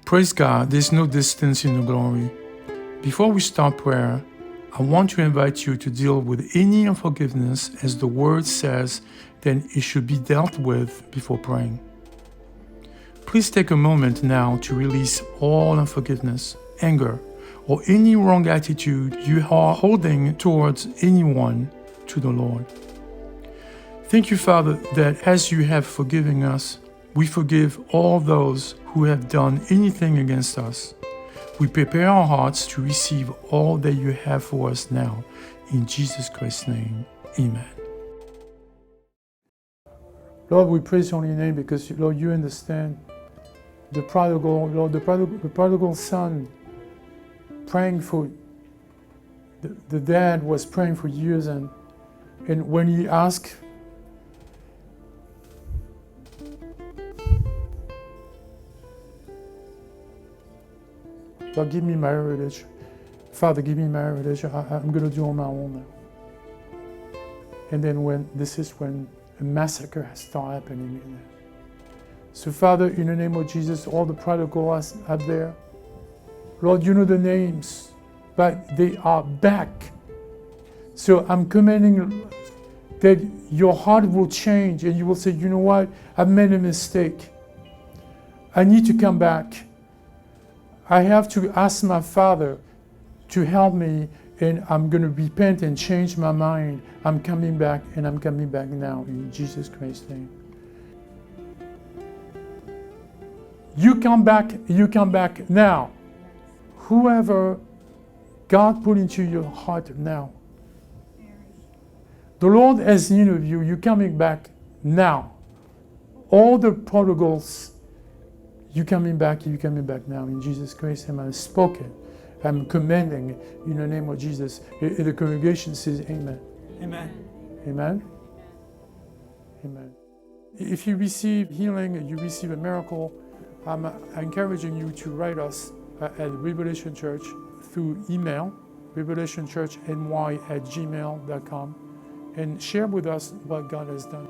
Praise God, there's no distance in the glory. Before we start prayer, I want to invite you to deal with any unforgiveness as the word says, then it should be dealt with before praying. Please take a moment now to release all unforgiveness, anger, or any wrong attitude you are holding towards anyone to the Lord. Thank you, Father, that as you have forgiven us, we forgive all those who have done anything against us. We prepare our hearts to receive all that you have for us now. In Jesus Christ's name, amen. Lord, we praise your holy name because, Lord, you understand the prodigal, Lord, the prodigal son praying for, the dad was praying for years, and when he asked, Lord, give me my heritage. Father, give me my heritage. I'm going to do on my own now. And then this is when a massacre has started happening in there. So Father, in the name of Jesus, all the prodigals out there, Lord, you know the names, but they are back. So I'm commanding that your heart will change and you will say, you know what, I've made a mistake. I need to come back. I have to ask my Father to help me, and I'm going to repent and change my mind. I'm coming back, and I'm coming back now in Jesus Christ's name. You come back now. Whoever God put into your heart now. The Lord has need of you. You're coming back now. All the prodigals, you're coming back now in Jesus Christ. And I'm spoken. I'm commanding in the name of Jesus. The congregation says amen. Amen. Amen. Amen. If you receive healing, you receive a miracle, I'm encouraging you to write us at Revelation Church through email, revelationchurchny@gmail.com, and share with us what God has done.